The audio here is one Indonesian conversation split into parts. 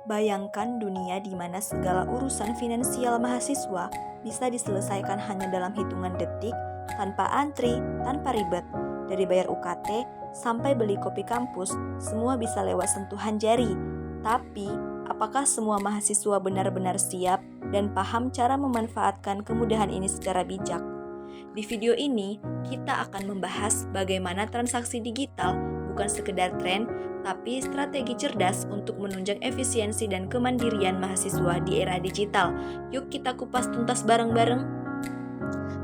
Bayangkan dunia di mana segala urusan finansial mahasiswa bisa diselesaikan hanya dalam hitungan detik, tanpa antri, tanpa ribet. Dari bayar UKT sampai beli kopi kampus, semua bisa lewat sentuhan jari. Tapi, apakah semua mahasiswa benar-benar siap dan paham cara memanfaatkan kemudahan ini secara bijak? Di video ini, kita akan membahas bagaimana transaksi digital bukan sekedar tren, tapi strategi cerdas untuk menunjang efisiensi dan kemandirian mahasiswa di era digital. Yuk kita kupas tuntas bareng-bareng.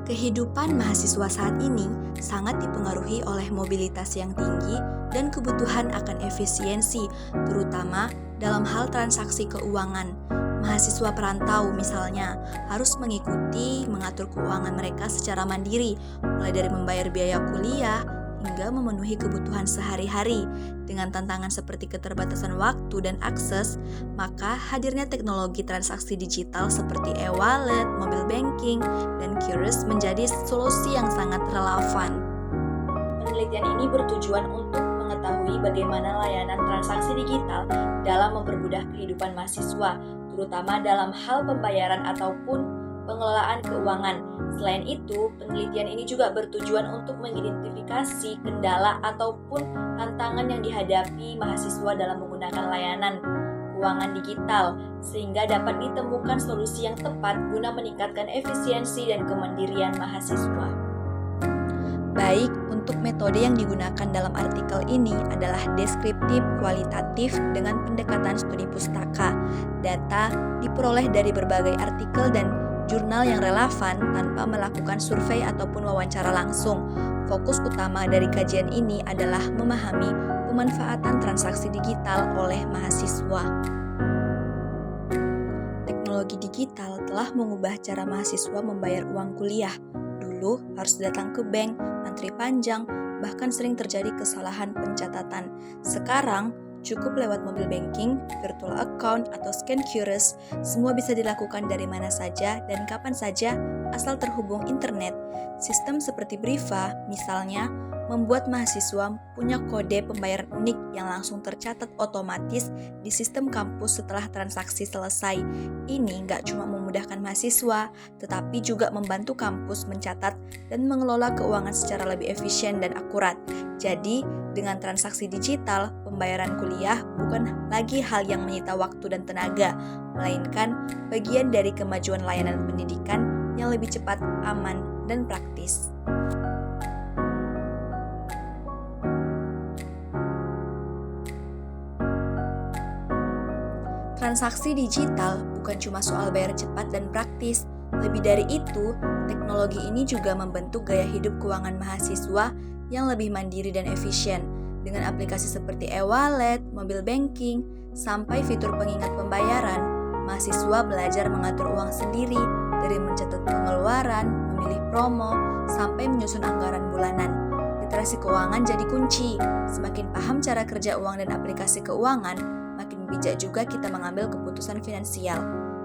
Kehidupan mahasiswa saat ini sangat dipengaruhi oleh mobilitas yang tinggi dan kebutuhan akan efisiensi, terutama dalam hal transaksi keuangan. Mahasiswa perantau misalnya harus mengatur keuangan mereka secara mandiri, mulai dari membayar biaya kuliah hingga memenuhi kebutuhan sehari-hari. Dengan tantangan seperti keterbatasan waktu dan akses, maka hadirnya teknologi transaksi digital seperti e-wallet, mobile banking, dan QRIS menjadi solusi yang sangat relevan. Penelitian ini bertujuan untuk mengetahui bagaimana layanan transaksi digital dalam mempermudah kehidupan mahasiswa, terutama dalam hal pembayaran ataupun pengelolaan keuangan. Selain itu, penelitian ini juga bertujuan untuk mengidentifikasi kendala ataupun tantangan yang dihadapi mahasiswa dalam menggunakan layanan keuangan digital, sehingga dapat ditemukan solusi yang tepat guna meningkatkan efisiensi dan kemandirian mahasiswa. Baik, untuk metode yang digunakan dalam artikel ini adalah deskriptif kualitatif dengan pendekatan studi pustaka. Data diperoleh dari berbagai artikel dan jurnal yang relevan tanpa melakukan survei ataupun wawancara langsung. Fokus utama dari kajian ini adalah memahami pemanfaatan transaksi digital oleh mahasiswa. Teknologi digital telah mengubah cara mahasiswa membayar uang kuliah. Dulu harus datang ke bank, antri panjang, bahkan sering terjadi kesalahan pencatatan. Sekarang, cukup lewat mobile banking, virtual account, atau scan QRIS, semua bisa dilakukan dari mana saja dan kapan saja asal terhubung internet. Sistem seperti Briva, misalnya, membuat mahasiswa punya kode pembayaran unik yang langsung tercatat otomatis di sistem kampus setelah transaksi selesai. Ini nggak cuma memudahkan mahasiswa, tetapi juga membantu kampus mencatat dan mengelola keuangan secara lebih efisien dan akurat. Jadi, dengan transaksi digital, pembayaran kuliah bukan lagi hal yang menyita waktu dan tenaga, melainkan bagian dari kemajuan layanan pendidikan yang lebih cepat, aman, dan praktis. Transaksi digital bukan cuma soal bayar cepat dan praktis. Lebih dari itu, teknologi ini juga membentuk gaya hidup keuangan mahasiswa yang lebih mandiri dan efisien. Dengan aplikasi seperti e-wallet, mobile banking, sampai fitur pengingat pembayaran, mahasiswa belajar mengatur uang sendiri, dari mencatat pengeluaran, memilih promo, sampai menyusun anggaran bulanan. Literasi keuangan jadi kunci. Semakin paham cara kerja uang dan aplikasi keuangan, makin bijak juga kita mengambil keputusan finansial.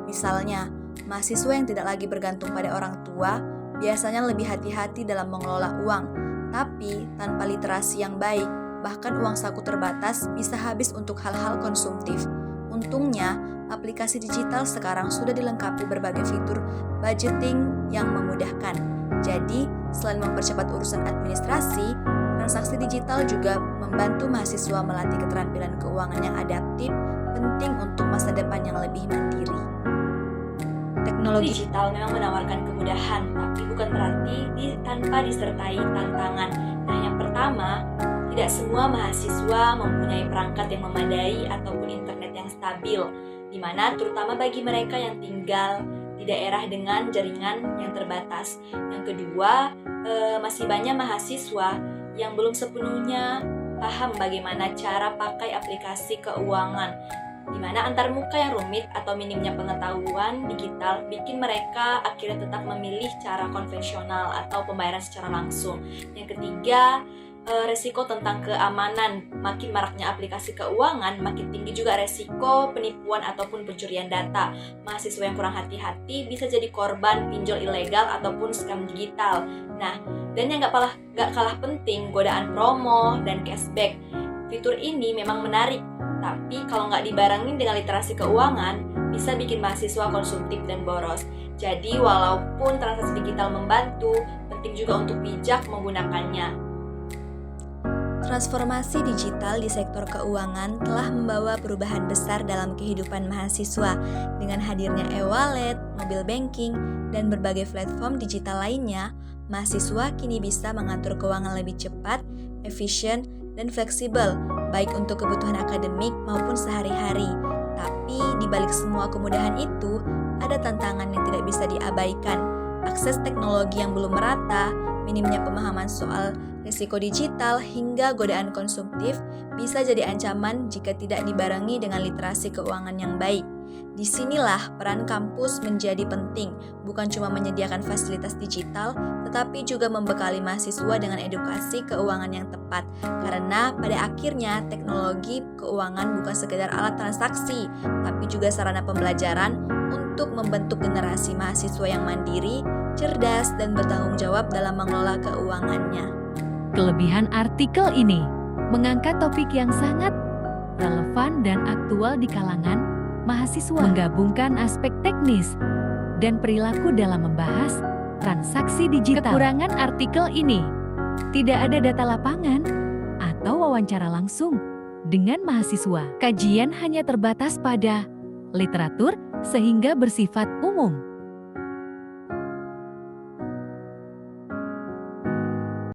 Misalnya, mahasiswa yang tidak lagi bergantung pada orang tua biasanya lebih hati-hati dalam mengelola uang. Tapi, tanpa literasi yang baik, bahkan uang saku terbatas bisa habis untuk hal-hal konsumtif. Untungnya, aplikasi digital sekarang sudah dilengkapi berbagai fitur budgeting yang memudahkan. Jadi, selain mempercepat urusan administrasi, transaksi digital juga membantu mahasiswa melatih keterampilan keuangan yang adaptif, penting untuk masa depan yang lebih mandiri. Teknologi digital memang menawarkan kemudahan, tapi bukan berarti tanpa disertai tantangan. Nah, yang pertama, tidak semua mahasiswa mempunyai perangkat yang memadai ataupun internet yang stabil, di mana terutama bagi mereka yang tinggal di daerah dengan jaringan yang terbatas. Yang kedua, masih banyak mahasiswa yang belum sepenuhnya paham bagaimana cara pakai aplikasi keuangan, di mana antarmuka yang rumit atau minimnya pengetahuan digital bikin mereka akhirnya tetap memilih cara konvensional atau pembayaran secara langsung. Yang ketiga, resiko tentang keamanan. Makin maraknya aplikasi keuangan, makin tinggi juga resiko penipuan ataupun pencurian data. Mahasiswa yang kurang hati-hati bisa jadi korban pinjol ilegal ataupun scam digital. Nah, dan yang gak kalah penting, godaan promo dan cashback. Fitur ini memang menarik, Tapi kalau nggak dibarengin dengan literasi keuangan, bisa bikin mahasiswa konsumtif dan boros. Jadi walaupun transaksi digital membantu, penting juga untuk bijak menggunakannya. Transformasi digital di sektor keuangan telah membawa perubahan besar dalam kehidupan mahasiswa dengan hadirnya e-wallet, mobile banking, dan berbagai platform digital lainnya. Mahasiswa kini bisa mengatur keuangan lebih cepat, efisien, dan fleksibel, baik untuk kebutuhan akademik maupun sehari-hari. Tapi di balik semua kemudahan itu, ada tantangan yang tidak bisa diabaikan. Akses teknologi yang belum merata, minimnya pemahaman soal risiko digital, hingga godaan konsumtif bisa jadi ancaman jika tidak dibarengi dengan literasi keuangan yang baik. Disinilah peran kampus menjadi penting, bukan cuma menyediakan fasilitas digital, tetapi juga membekali mahasiswa dengan edukasi keuangan yang tepat. Karena pada akhirnya teknologi keuangan bukan sekedar alat transaksi, tapi juga sarana pembelajaran untuk membentuk generasi mahasiswa yang mandiri, cerdas, dan bertanggung jawab dalam mengelola keuangannya. Kelebihan artikel ini mengangkat topik yang sangat relevan dan aktual di kalangan mahasiswa, menggabungkan aspek teknis dan perilaku dalam membahas transaksi digital. Kekurangan artikel ini, tidak ada data lapangan atau wawancara langsung dengan mahasiswa. Kajian hanya terbatas pada literatur sehingga bersifat umum.